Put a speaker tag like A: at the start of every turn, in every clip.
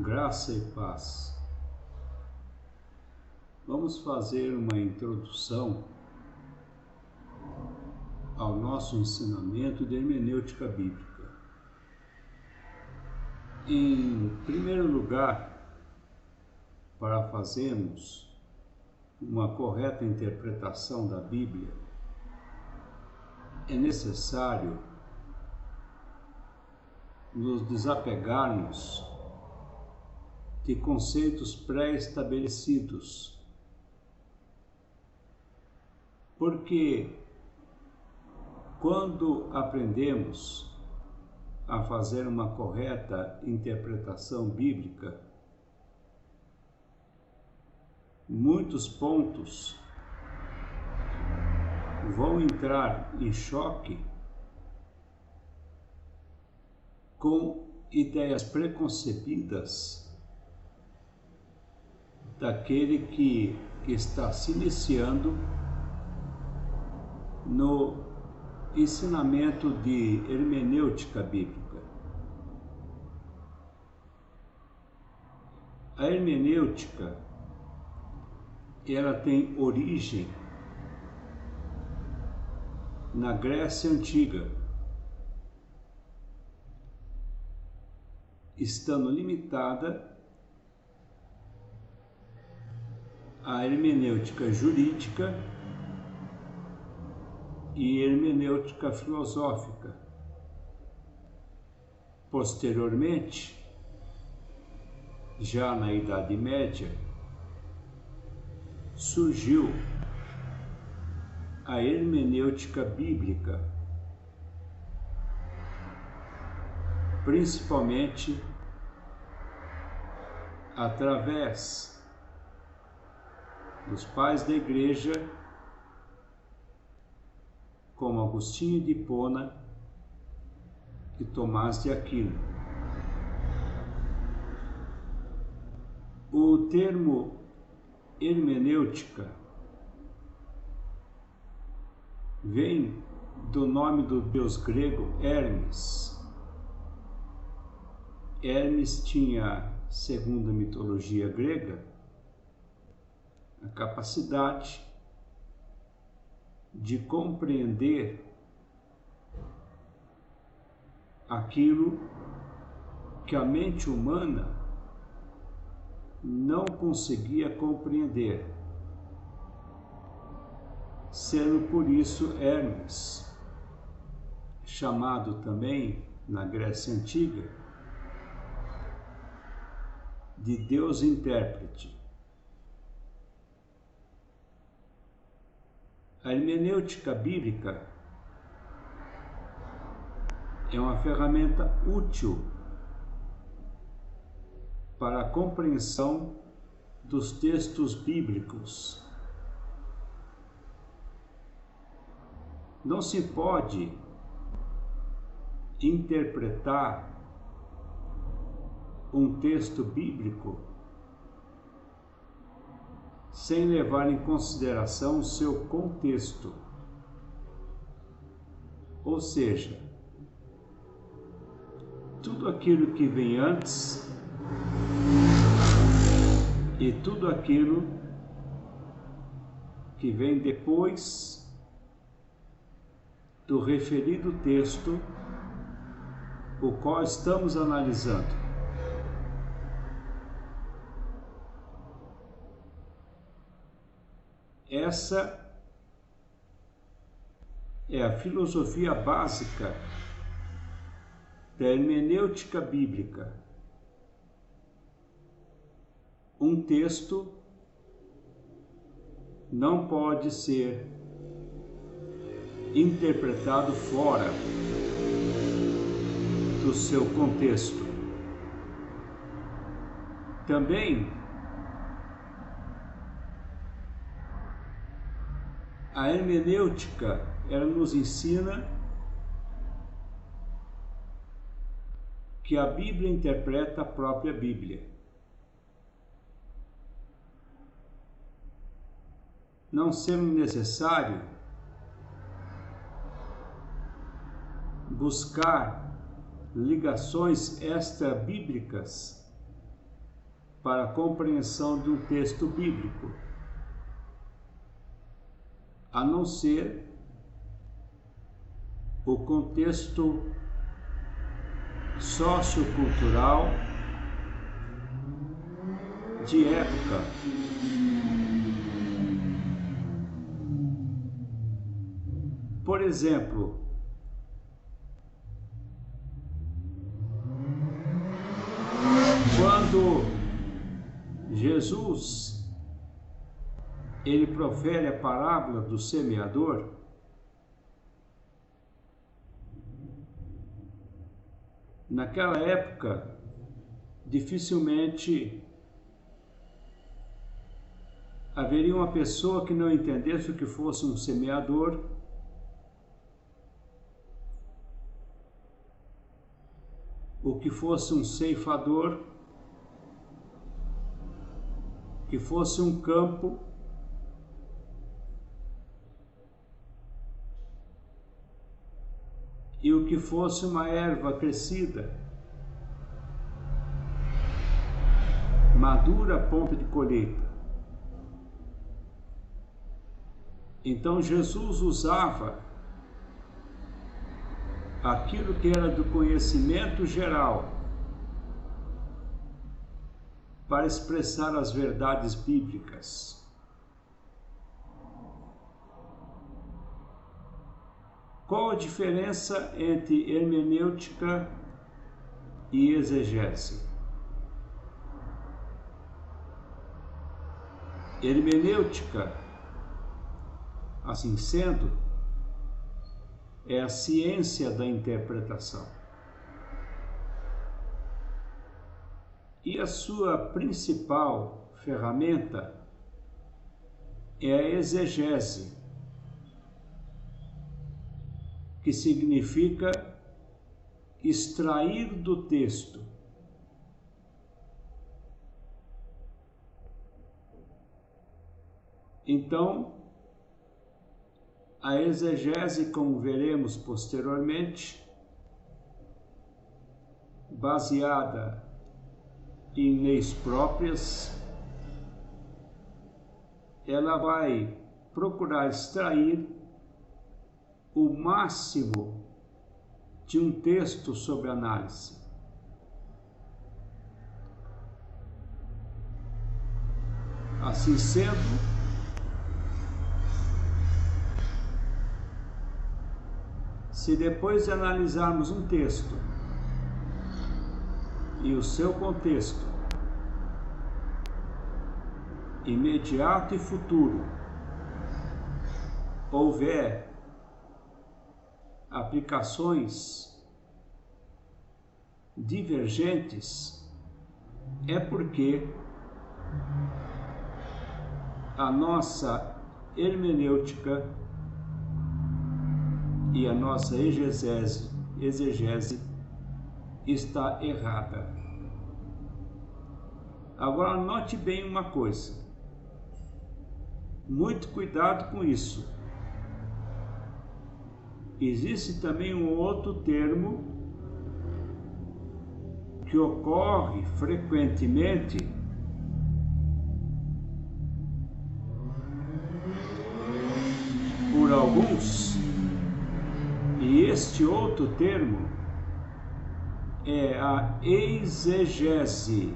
A: Graça e paz. Vamos fazer uma introdução ao nosso ensinamento de hermenêutica bíblica. Em primeiro lugar, para fazermos uma correta interpretação da Bíblia, é necessário nos desapegarmos de conceitos pré-estabelecidos, porque quando aprendemos a fazer uma correta interpretação bíblica, muitos pontos vão entrar em choque com ideias preconcebidas daquele que está se iniciando no ensinamento de hermenêutica bíblica. A hermenêutica, ela tem origem na Grécia Antiga, estando limitada à hermenêutica jurídica e hermenêutica filosófica. Posteriormente, já na Idade Média, surgiu a hermenêutica bíblica, principalmente através dos pais da Igreja, como Agostinho de Hipona e Tomás de Aquino. O termo hermenêutica vem do nome do deus grego Hermes. Hermes tinha, segundo a mitologia grega, a capacidade de compreender aquilo que a mente humana não conseguia compreender, sendo por isso Hermes chamado também na Grécia Antiga de Deus intérprete. A hermenêutica bíblica é uma ferramenta útil para a compreensão dos textos bíblicos. Não se pode interpretar um texto bíblico sem levar em consideração o seu contexto. Ou seja, tudo aquilo que vem antes e tudo aquilo que vem depois do referido texto, o qual estamos analisando. Essa é a filosofia básica da hermenêutica bíblica. Um texto não pode ser interpretado fora do seu contexto. Também a hermenêutica, ela nos ensina que a Bíblia interpreta a própria Bíblia. Não sendo necessário buscar ligações extra-bíblicas para a compreensão de um texto bíblico, a não ser o contexto sociocultural de época. Por exemplo, quando Jesus ele profere a parábola do semeador, naquela época dificilmente haveria uma pessoa que não entendesse o que fosse um semeador, o que fosse um ceifador, que fosse um campo, e o que fosse uma erva crescida, madura a ponto de colheita. Então Jesus usava aquilo que era do conhecimento geral para expressar as verdades bíblicas. Qual a diferença entre hermenêutica e exegese? Hermenêutica, assim sendo, é a ciência da interpretação. E a sua principal ferramenta é a exegese, que significa extrair do texto. Então, a exegese, como veremos posteriormente, baseada em leis próprias, ela vai procurar extrair o máximo de um texto sob análise. Assim sendo, se depois de analisarmos um texto e o seu contexto imediato e futuro, houver aplicações divergentes, é porque a nossa hermenêutica e a nossa exegese está errada. Agora note bem uma coisa, muito cuidado com isso. Existe também um outro termo que ocorre frequentemente por alguns, e este outro termo é a exegese.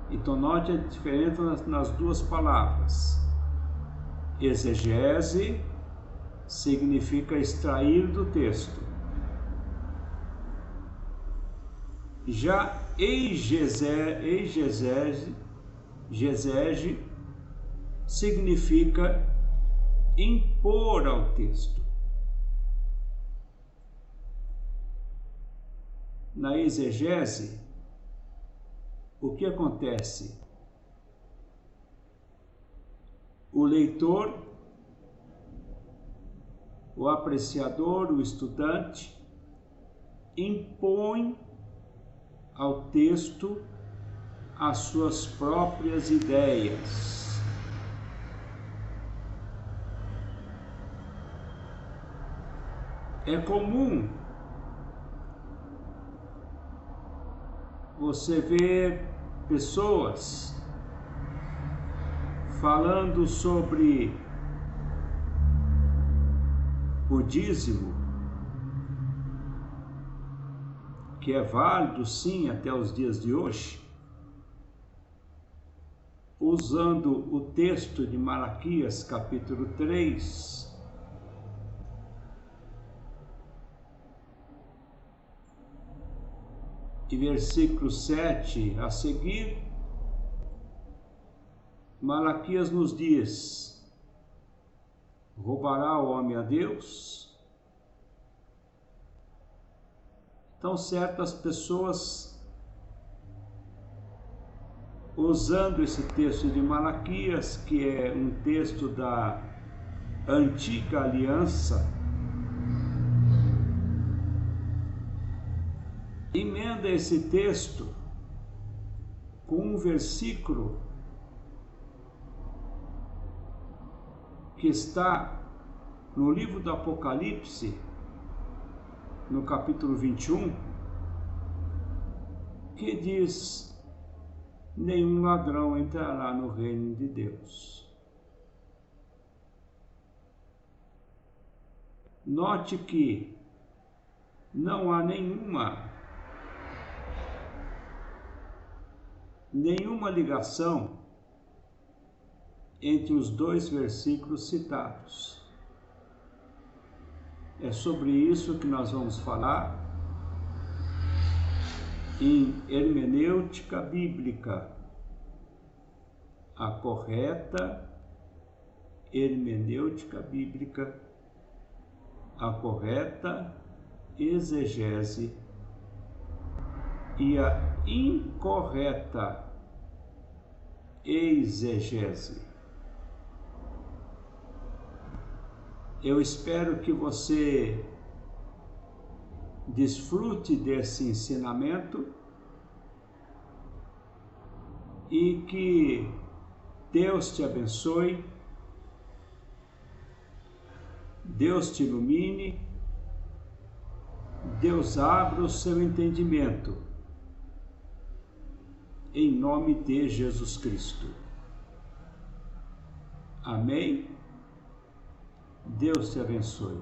A: Então note a diferença nas duas palavras. Exegese significa extrair do texto. Já exegese significa impor ao texto. Na exegese, o que acontece? O leitor, o apreciador, o estudante, impõe ao texto as suas próprias ideias. É comum você vê pessoas falando sobre o dízimo, que é válido sim até os dias de hoje, usando o texto de Malaquias capítulo 3, e versículo 7 a seguir. Malaquias nos diz: roubará o homem a Deus? Então, certas pessoas, usando esse texto de Malaquias, que é um texto da antiga aliança, emenda esse texto com um versículo que está no livro do Apocalipse, no capítulo 21, que diz: nenhum ladrão entrará no reino de Deus. Note que não há nenhuma ligação entre os dois versículos citados. É sobre isso que nós vamos falar em hermenêutica bíblica, a correta hermenêutica bíblica, a correta exegese e a incorreta exegese. Eu espero que você desfrute desse ensinamento e que Deus te abençoe, Deus te ilumine, Deus abra o seu entendimento, em nome de Jesus Cristo. Amém? Deus te abençoe.